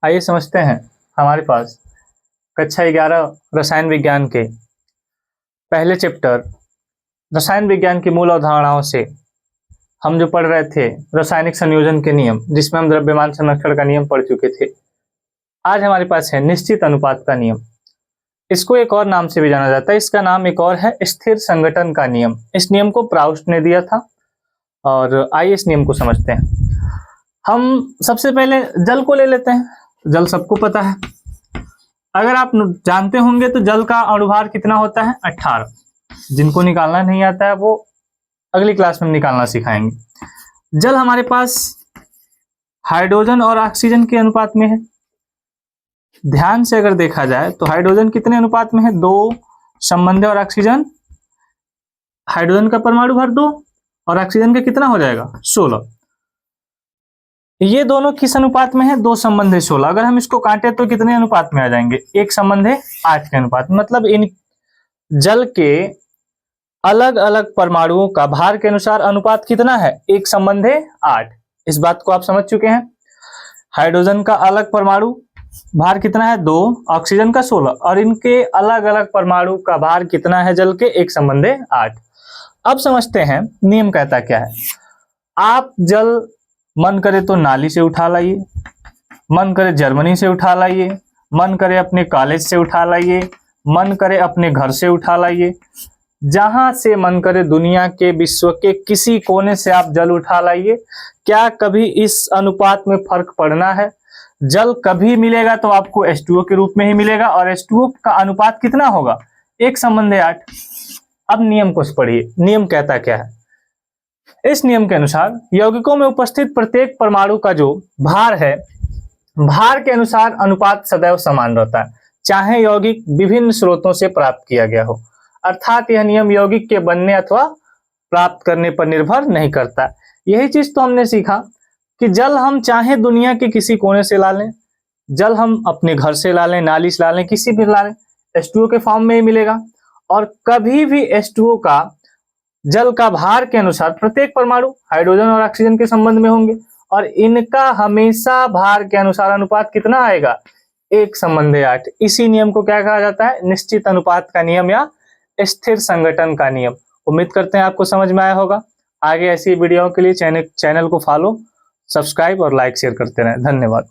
आइए समझते हैं। हमारे पास कक्षा 11 रसायन विज्ञान के पहले चैप्टर रसायन विज्ञान की मूल अवधारणाओं से हम जो पढ़ रहे थे रासायनिक संयोजन के नियम, जिसमें हम द्रव्यमान संरक्षण का नियम पढ़ चुके थे। आज हमारे पास है निश्चित अनुपात का नियम। इसको एक और नाम से भी जाना जाता है। इसका नाम एक और है स्थिर संघटन का नियम। इस नियम को प्राउस्ट ने दिया था और आइए इस नियम को समझते हैं। हम सबसे पहले जल को ले लेते हैं। जल सबको पता है। अगर आप जानते होंगे तो जल का अणुभार कितना होता है? 18। जिनको निकालना नहीं आता है वो अगली क्लास में निकालना सिखाएंगे। जल हमारे पास हाइड्रोजन और ऑक्सीजन के अनुपात में है। ध्यान से अगर देखा जाए तो हाइड्रोजन कितने अनुपात में है? 2 संबंध और ऑक्सीजन, हाइड्रोजन का परमाणु भार 2 और ऑक्सीजन का कितना हो जाएगा? 16। ये दोनों किस अनुपात में है? 2 संबंध 16। अगर हम इसको काटे तो कितने अनुपात में आ जाएंगे? 1 संबंध 8 के अनुपात। मतलब इन जल के अलग अलग परमाणुओं का भार के अनुसार अनुपात कितना है? 1 संबंध 8। इस बात को आप समझ चुके हैं। हाइड्रोजन का अलग परमाणु भार कितना है? 2, ऑक्सीजन का 16 और इनके अलग अलग परमाणु का भार कितना है जल के? 1 संबंध 8। अब समझते हैं नियम कहता क्या है। आप जल मन करे तो नाली से उठा लाइए, मन करे जर्मनी से उठा लाइए, मन करे अपने कॉलेज से उठा लाइए, मन करे अपने घर से उठा लाइए, जहां से मन करे दुनिया के विश्व के किसी कोने से आप जल उठा लाइए। क्या कभी इस अनुपात में फर्क पड़ना है? जल कभी मिलेगा तो आपको H2O के रूप में ही मिलेगा और H2O का अनुपात कितना होगा? 1 संबंध 8। अब नियम को पढ़िए। नियम कहता क्या है? इस नियम के अनुसार यौगिकों में उपस्थित प्रत्येक परमाणु का जो भार है, भार के अनुसार अनुपात सदैव समान रहता है, चाहे यौगिक विभिन्न स्रोतों से प्राप्त किया गया हो। अर्थात यह नियम यौगिक के बनने अथवा प्राप्त करने पर निर्भर नहीं करता। यही चीज तो हमने सीखा कि जल हम चाहे दुनिया के किसी कोने से ला लें, जल हम अपने घर से ला लें, नाली से ला लें, किसी भी ला लें, H2O के फॉर्म में ही मिलेगा। और कभी भी H2O का जल का भार के अनुसार प्रत्येक परमाणु हाइड्रोजन और ऑक्सीजन के संबंध में होंगे और इनका हमेशा भार के अनुसार अनुपात कितना आएगा? 1 संबंध 8। इसी नियम को क्या कहा जाता है? निश्चित अनुपात का नियम या स्थिर संघटन का नियम। उम्मीद करते हैं आपको समझ में आया होगा। आगे ऐसी वीडियो के लिए चैनल को फॉलो, सब्सक्राइब और लाइक शेयर करते रहें। धन्यवाद।